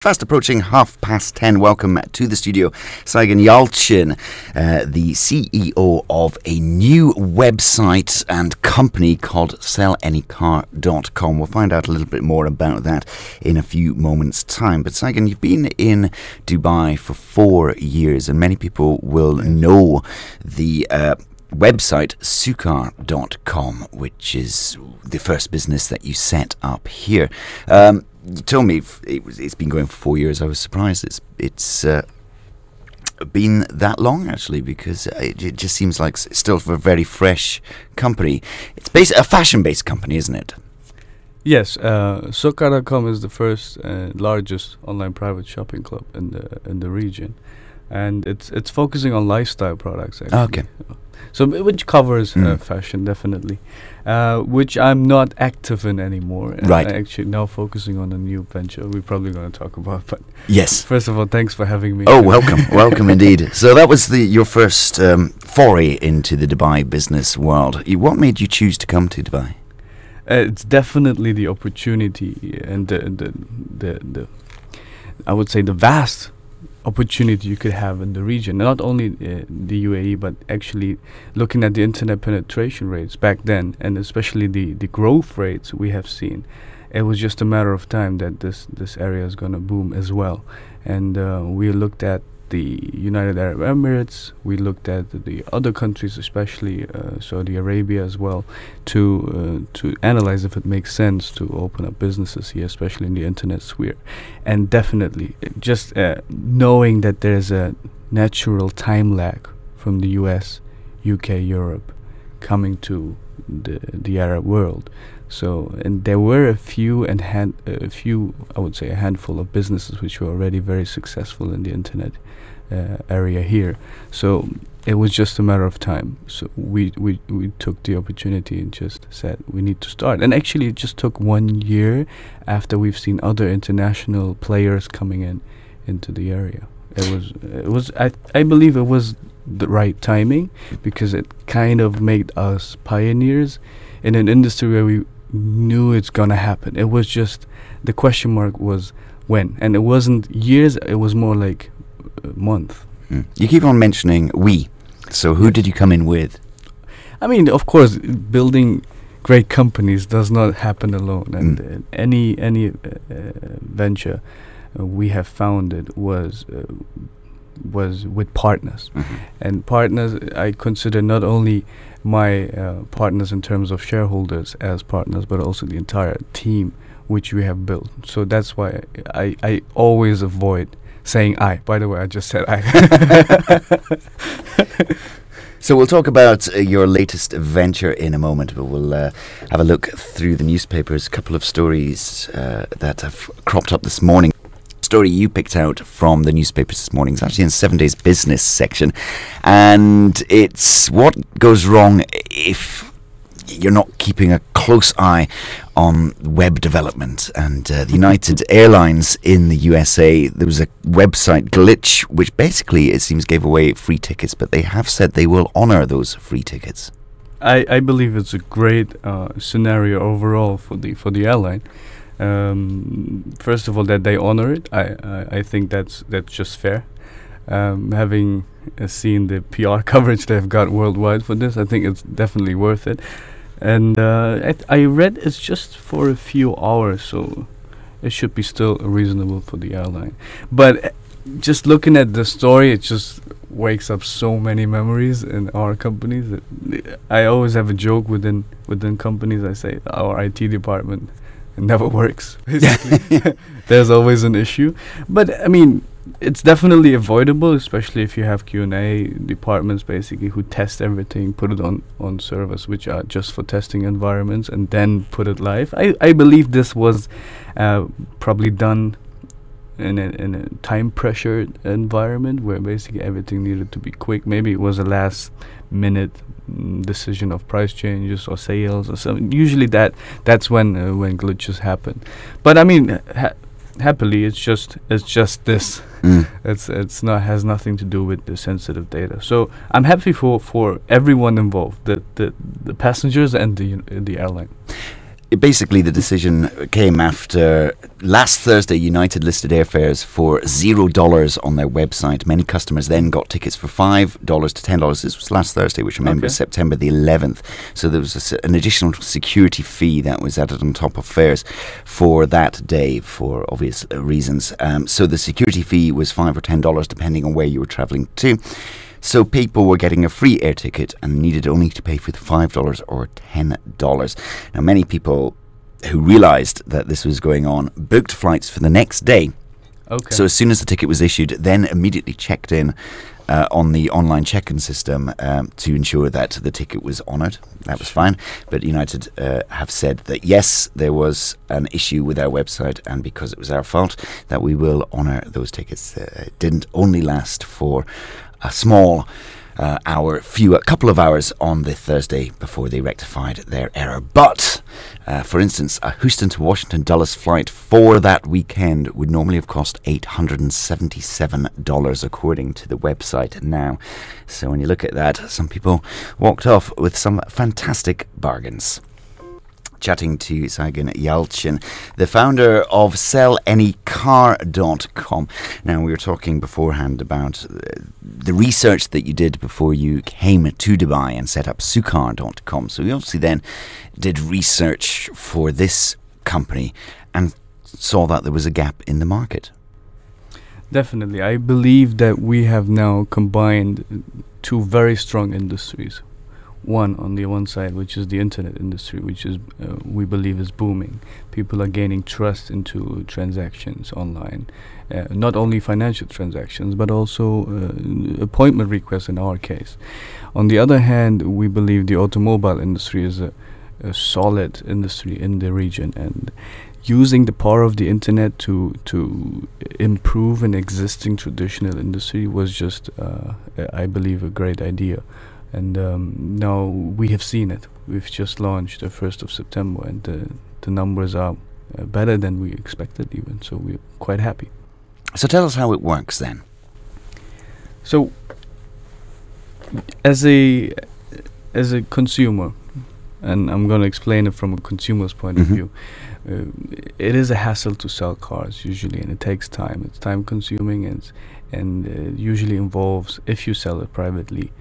Fast approaching 10:30. Welcome to the studio, Saygin Yalcin, the CEO of a new website and company called SellAnyCarcom. We'll find out a little bit more about that in a few moments' time. But Saygin, you've been in Dubai for 4 years, and many people will know the website SellAnyCarcom, which is the first business that you set up here. You told me it's been going for 4 years. I was surprised it's been that long, actually, because it just seems like it's still a very fresh company. It's a fashion-based company, isn't it? Yes, SellAnyCarcom is the first largest online private shopping club in the region, and it's focusing on lifestyle products, actually. Okay. So which covers fashion, definitely, which I'm not active in anymore. And right. I'm actually now focusing on a new venture we're probably going to talk about. But yes. First of all, thanks for having me. Oh, welcome. Welcome indeed. So that was your first foray into the Dubai business world. What made you choose to come to Dubai? It's definitely the opportunity and the I would say the vast opportunity you could have in the region, not only the UAE, but actually looking at the internet penetration rates back then, and especially the growth rates we have seen. It was just a matter of time that this area is going to boom as well. And we looked at the United Arab Emirates, we looked at the other countries, especially Saudi Arabia as well, to analyze if it makes sense to open up businesses here, especially in the internet sphere. And definitely, just knowing that there's a natural time lag from the US, UK, Europe, coming to the Arab world. So, and there were a few, I would say a handful of businesses which were already very successful in the internet area here. So it was just a matter of time. So we took the opportunity and just said we need to start. And actually, it just took 1 year after we've seen other international players coming into the area. I believe it was the right timing, because it kind of made us pioneers in an industry where we knew it's gonna happen. It was just the question mark was when, and it wasn't years. It was more like a month. You keep on mentioning we. So who did you come in with? I mean, of course, building great companies does not happen alone, and any venture we have founded was with partners. And partners, I consider not only my partners in terms of shareholders as partners, but also the entire team which we have built. So that's why I always avoid saying I. By the way, I just said I. So we'll talk about your latest venture in a moment, but we'll have a look through the newspapers. A couple of stories that have cropped up this morning. Story you picked out from the newspapers this morning is actually in 7 Days Business section, and it's what goes wrong if you're not keeping a close eye on web development. And the United Airlines in the USA, there was a website glitch which basically, it seems, gave away free tickets, but they have said they will honor those free tickets. I believe it's a great scenario overall for the airline. First of all, that they honor it, I think that's just fair. Having seen the PR coverage they've got worldwide for this, I think it's definitely worth it. And I read it's just for a few hours, so it should be still reasonable for the airline. But just looking at the story, it just wakes up so many memories in our companies. I always have a joke within companies. I say our IT department never works, basically. There's always an issue. But I mean, it's definitely avoidable, especially if you have Q&A departments basically who test everything, put it on servers which are just for testing environments, and then put it live. I believe this was probably done in a time pressured environment where basically everything needed to be quick. Maybe it was a last minute decision of price changes or sales or something. Usually that's when glitches happen. But I mean, happily, it's just this. It's not, has nothing to do with the sensitive data. So I'm happy for everyone involved, the passengers and the airline. basically the decision came after last Thursday. United listed airfares for $0 on their website. Many customers then got tickets for $5 to $10. This was last Thursday, which remember is September the 11th. So there was an additional security fee that was added on top of fares for that day for obvious reasons. So the security fee was $5 or $10 depending on where you were travelling to. So people were getting a free air ticket and needed only to pay for the $5 or $10. Now, many people who realised that this was going on booked flights for the next day. Okay. So as soon as the ticket was issued, then immediately checked in on the online check-in system to ensure that the ticket was honoured. That was fine. But United have said that, yes, there was an issue with our website, and because it was our fault, that we will honour those tickets. It didn't only last for a small a couple of hours on the Thursday before they rectified their error. But, for instance, a Houston to Washington Dulles flight for that weekend would normally have cost $877 according to the website now. So when you look at that, some people walked off with some fantastic bargains. Chatting to Saygin Yalcin, the founder of SellAnyCarcom. Now, we were talking beforehand about the research that you did before you came to Dubai and set up SellAnyCarcom. So we obviously then did research for this company and saw that there was a gap in the market. Definitely. I believe that we have now combined two very strong industries. One on the one side, which is the internet industry, which is we believe is booming. People are gaining trust into transactions online, not only financial transactions but also appointment requests in our case. On the other hand, we believe the automobile industry is a solid industry in the region, and using the power of the internet to improve an existing traditional industry was just I believe a great idea. And now we have seen it. We've just launched the 1st of September, and the numbers are better than we expected even, so we're quite happy. So tell us how it works then. So as a consumer, and I'm going to explain it from a consumer's point of view, it is a hassle to sell cars usually, and it takes time. It's time consuming, and usually involves, if you sell it privately,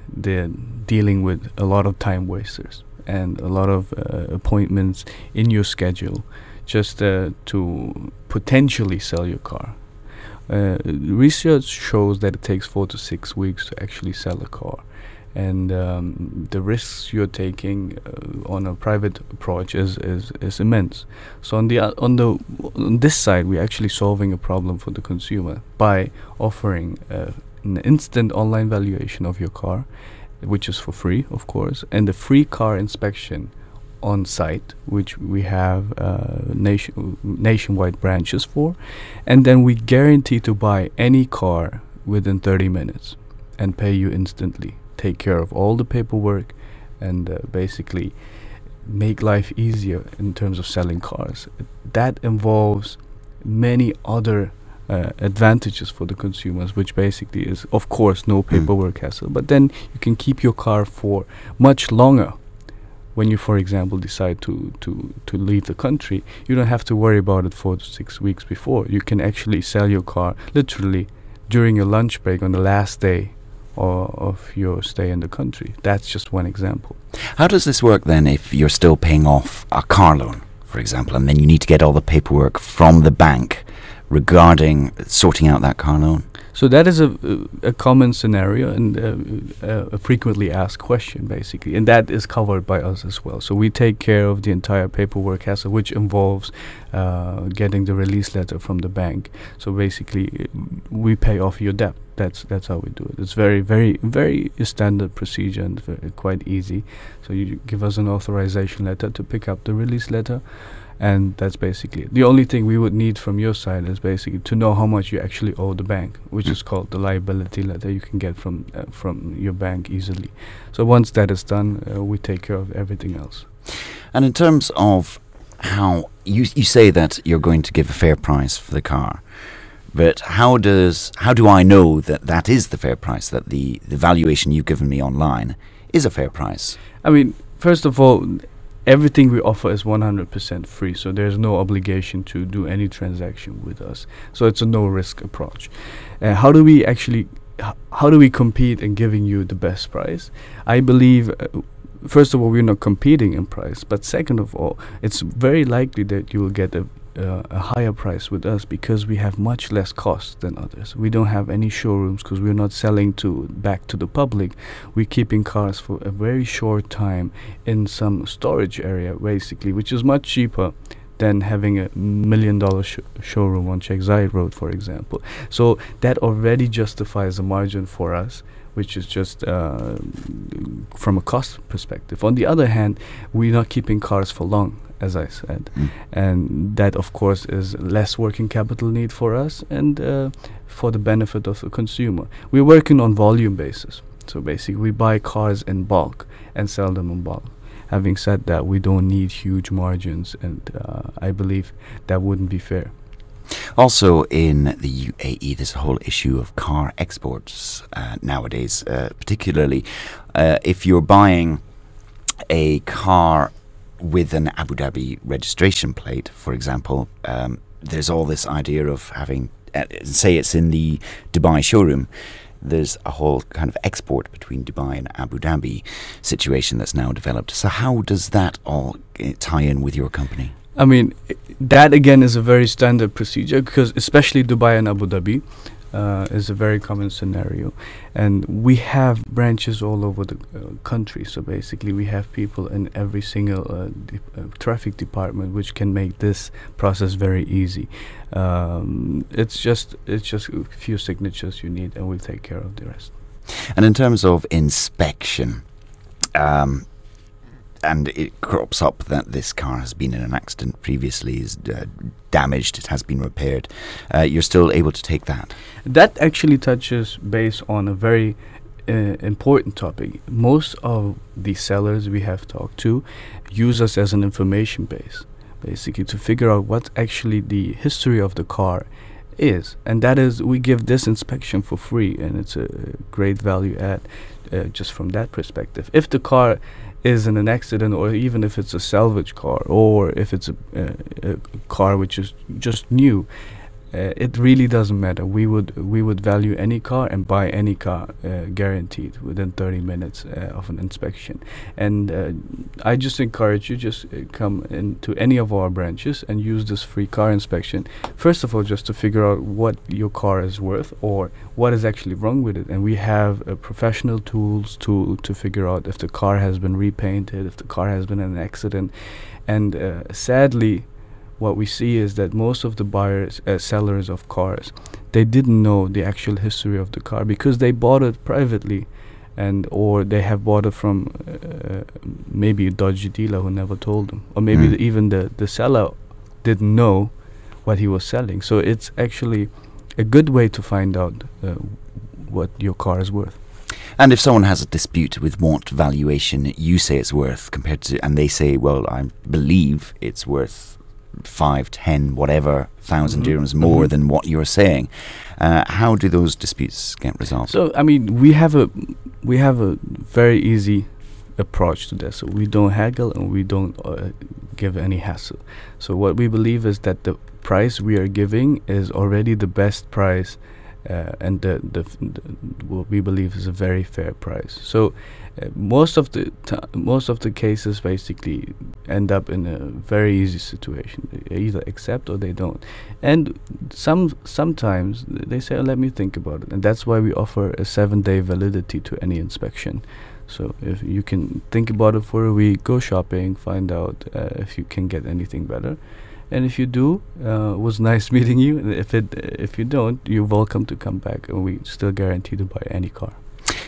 they're dealing with a lot of time wasters and a lot of appointments in your schedule just to potentially sell your car. Research shows that it takes 4 to 6 weeks to actually sell a car, and the risks you're taking on a private approach is immense. So on this side, we're actually solving a problem for the consumer by offering an instant online valuation of your car, which is for free, of course, and the free car inspection on site, which we have nationwide branches for, and then we guarantee to buy any car within 30 minutes and pay you instantly, take care of all the paperwork, and basically make life easier in terms of selling cars. That involves many other advantages for the consumers, which basically is, of course, no paperwork hassle, but then you can keep your car for much longer. When you, for example, decide to leave the country, you don't have to worry about it 4 to 6 weeks before. You can actually sell your car literally during your lunch break on the last day of your stay in the country. That's just one example. How does this work then if you're still paying off a car loan, for example, and then you need to get all the paperwork from the bank regarding sorting out that car loan? So that is a common scenario and a frequently asked question, basically, and that is covered by us as well. So we take care of the entire paperwork hassle, which involves getting the release letter from the bank. So basically, we pay off your debt. That's how we do it. It's very, very, very standard procedure and quite easy. So you give us an authorization letter to pick up the release letter, and that's basically it. The only thing we would need from your side is basically to know how much you actually owe the bank, which is called the liability letter. You can get from your bank easily. So once that is done, we take care of everything else. And in terms of how you say that you're going to give a fair price for the car, but how do I know that that is the fair price, that the valuation you've given me online is a fair price? I mean, first of all, everything we offer is 100% free, so there's no obligation to do any transaction with us. So it's a no risk approach. How do we compete in giving you the best price? I believe first of all, we're not competing in price, but second of all, it's very likely that you will get a higher price with us because we have much less cost than others. We don't have any showrooms because we're not selling back to the public. We're keeping cars for a very short time in some storage area, basically, which is much cheaper than having $1 million showroom on Checkzide Road, for example. So that already justifies a margin for us, which is just from a cost perspective. On the other hand, we're not keeping cars for long, as I said, and that of course is less working capital need for us and for the benefit of the consumer. We're working on volume basis, so basically we buy cars in bulk and sell them in bulk. Having said that, we don't need huge margins, and I believe that wouldn't be fair. Also in the UAE, there's a whole issue of car exports nowadays, particularly if you're buying a car with an Abu Dhabi registration plate, for example. There's all this idea of having, say it's in the Dubai showroom, there's a whole kind of export between Dubai and Abu Dhabi situation that's now developed. So how does that all tie in with your company? I mean, that again is a very standard procedure, because especially Dubai and Abu Dhabi is a very common scenario, and we have branches all over the country. So basically we have people in every single traffic department, which can make this process very easy. It's just a few signatures you need, and we'll take care of the rest. And in terms of inspection, and it crops up that this car has been in an accident previously, is damaged, it has been repaired, you're still able to take that? That actually touches base on a very important topic. Most of the sellers we have talked to use us as an information base, basically to figure out what actually the history of the car is, and that is, we give this inspection for free, and it's a great value add just from that perspective. If the car is in an accident, or even if it's a salvage car, or if it's a car which is just new, it really doesn't matter. We would value any car and buy any car guaranteed within 30 minutes of an inspection. And I just encourage you, just come into any of our branches and use this free car inspection. First of all, just to figure out what your car is worth or what is actually wrong with it. And we have professional tools to figure out if the car has been repainted, if the car has been in an accident. And sadly, what we see is that most of the buyers, sellers of cars, they didn't know the actual history of the car because they bought it privately, and or they have bought it from maybe a dodgy dealer who never told them, or maybe even the seller didn't know what he was selling. So it's actually a good way to find out what your car is worth. And if someone has a dispute with what valuation you say it's worth compared to, and they say, well, I believe it's worth 5, 10, whatever thousand dirhams more than what you're saying, how do those disputes get resolved? So I mean, we have a very easy approach to this. So we don't haggle and we don't give any hassle. So what we believe is that the price we are giving is already the best price, and what we believe is a very fair price. So most of the cases basically end up in a very easy situation. They either accept or they don't. And sometimes they say, oh, let me think about it. And that's why we offer a 7-day validity to any inspection. So if you can think about it for a week, go shopping, find out if you can get anything better. And if you do, it was nice meeting you. And if you don't, you're welcome to come back, and we still guarantee to buy any car.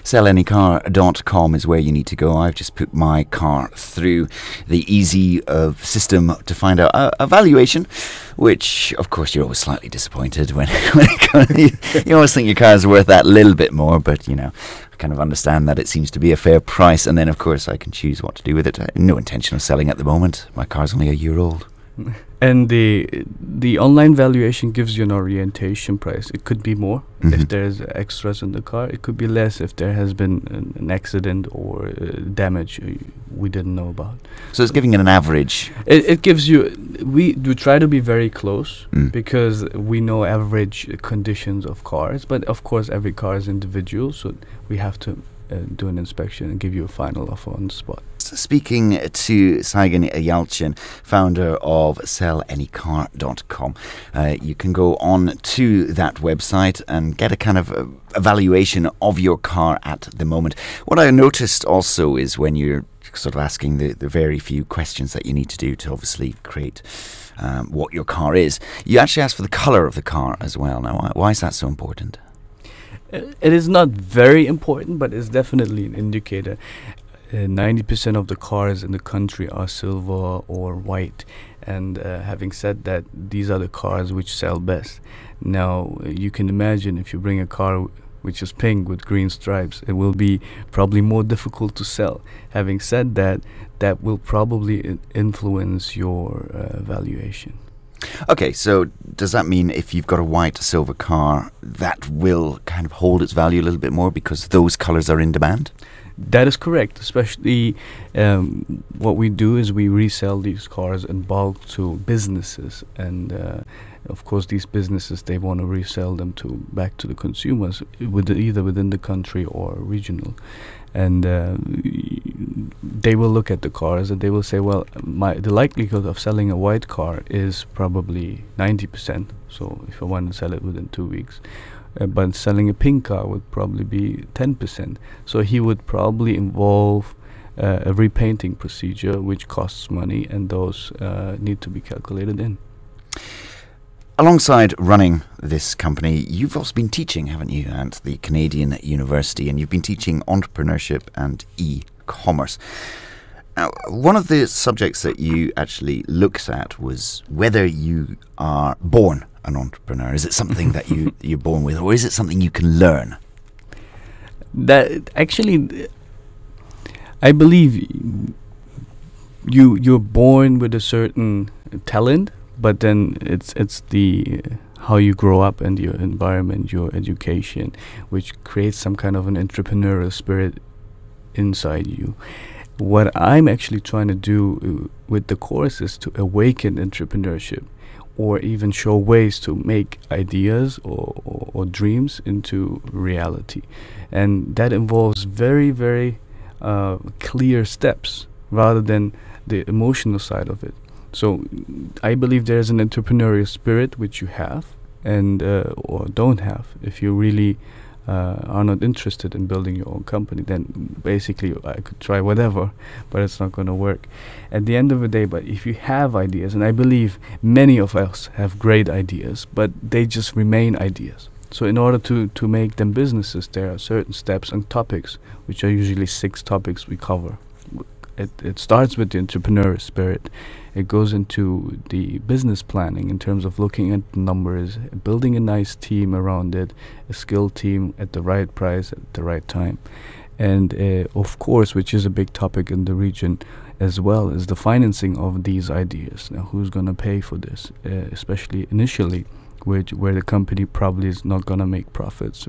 SellAnyCarcom is where you need to go. I've just put my car through the easy system to find out a valuation, which, of course, you're always slightly disappointed when you always think your car is worth that little bit more, but, you know, I kind of understand that it seems to be a fair price, and then, of course, I can choose what to do with it. No intention of selling at the moment. My car's only a year old. And the online valuation gives you an orientation price. It could be more if there's extras in the car. It could be less if there has been an accident or damage we didn't know about. So it's giving it an average. It gives you. We do try to be very close because we know average conditions of cars. But of course, every car is individual, so we have to do an inspection and give you a final offer on the spot. Speaking to Saygin Yalcin, founder of SellAnyCarcom, you can go on to that website and get a kind of evaluation of your car at the moment. What I noticed also is when you're sort of asking the very few questions that you need to do to obviously create what your car is, you actually ask for the colour of the car as well. Now, why is that so important? It is not very important, but it's definitely an indicator. 90% of the cars in the country are silver or white, and having said that, these are the cars which sell best. Now you can imagine if you bring a car which is pink with green stripes, it will be probably more difficult to sell. Having said that, that will probably influence your valuation. Okay, so does that mean if you've got a white silver car, that will kind of hold its value a little bit more because those colours are in demand? That is correct. Especially what we do is we resell these cars in bulk to businesses, and of course these businesses, they want to resell them back to the consumers, either within the country or regional. And they will look at the cars and they will say, well, the likelihood of selling a white car is probably 90%. So if I want to sell it within 2 weeks. But selling a pink car would probably be 10%. So he would probably involve a repainting procedure, which costs money, and those need to be calculated in. Alongside running this company, you've also been teaching, haven't you, at the Canadian University, and you've been teaching entrepreneurship and e-commerce. Now, one of the subjects that you actually looked at was whether you are born an entrepreneur. Is it something that you're born with, or is it something you can learn? That actually, I believe you're born with a certain talent, but then it's the how you grow up and your environment, your education, which creates some kind of an entrepreneurial spirit inside you. What I'm actually trying to do with the course is to awaken entrepreneurship, or even show ways to make ideas or dreams into reality. And that involves very, very clear steps rather than the emotional side of it. So I believe there's an entrepreneurial spirit which you have and or don't have. If you really are not interested in building your own company, then basically I could try whatever, but it's not going to work at the end of the day. But if you have ideas, and I believe many of us have great ideas, but they just remain ideas. So in order to make them businesses, there are certain steps and topics, which are usually 6 topics we cover. It starts with the entrepreneurial spirit. It goes into the business planning in terms of looking at the numbers, building a nice team around it, a skilled team at the right price at the right time. And of course, which is a big topic in the region as well, is the financing of these ideas. Now, who's going to pay for this, especially initially, where the company probably is not going to make profits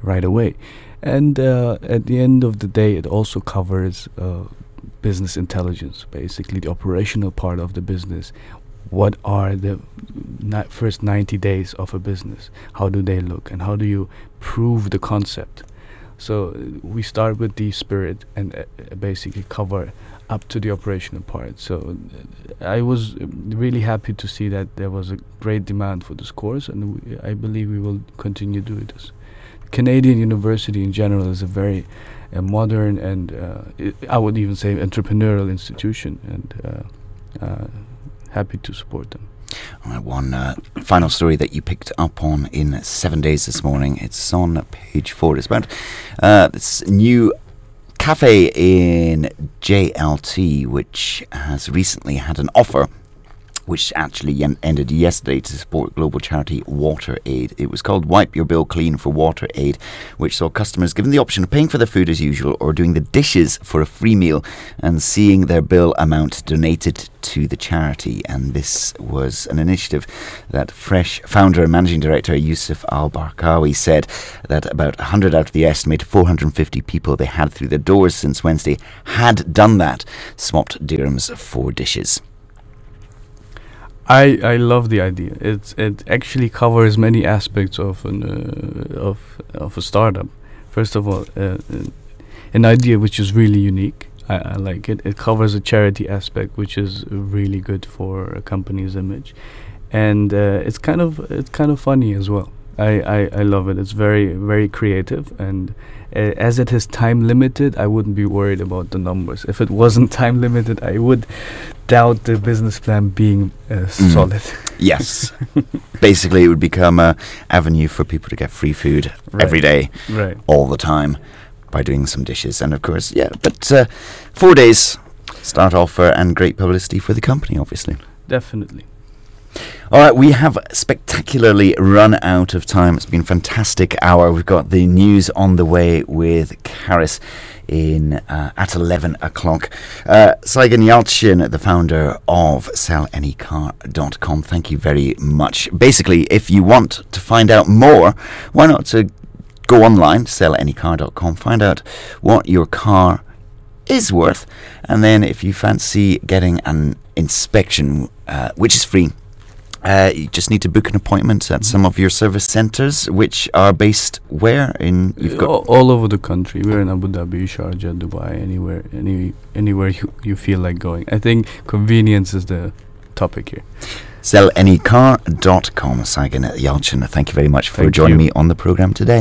right away. And at the end of the day, it also covers business intelligence, basically the operational part of the business. What are the first 90 days of a business? How do they look, and how do you prove the concept? So we start with the spirit and basically cover up to the operational part. So I was really happy to see that there was a great demand for this course, and I believe we will continue doing this. Canadian University in general is a very modern and I would even say entrepreneurial institution, and happy to support them. All right, one final story that you picked up on in 7 Days this morning. It's on page 4. It's about this new cafe in JLT, which has recently had an offer which actually ended yesterday to support global charity WaterAid. It was called Wipe Your Bill Clean for WaterAid, which saw customers given the option of paying for their food as usual or doing the dishes for a free meal and seeing their bill amount donated to the charity. And this was an initiative that Fresh founder and managing director Yusuf Al-Barkawi said that about 100 out of the estimated 450 people they had through their doors since Wednesday had done that, swapped dirhams for dishes. I love the idea. It actually covers many aspects of of a startup. First of all, an idea which is really unique. I like it. It covers a charity aspect, which is really good for a company's image, and it's kind of funny as well. I love it. It's very creative, and as it is time limited, I wouldn't be worried about the numbers. If it wasn't time limited, I would doubt the business plan being solid. Yes. Basically, it would become an avenue for people to get free food every day, all the time, by doing some dishes. And of course, but 4 days start offer and great publicity for the company, obviously. Definitely. All right, we have spectacularly run out of time. It's been a fantastic hour. We've got the news on the way with Karis at 11 o'clock. Saygin Yalcin, the founder of SellAnyCarcom, thank you very much. Basically, if you want to find out more, why not to go online, SellAnyCar.com, find out what your car is worth, and then if you fancy getting an inspection, which is free, you just need to book an appointment at some of your service centres, which are based where? You've got all over the country. We're in Abu Dhabi, Sharjah, Dubai, anywhere you feel like going. I think convenience is the topic here. SellAnyCar.com. Saygin Yalcin, thank you very much for joining me on the programme today.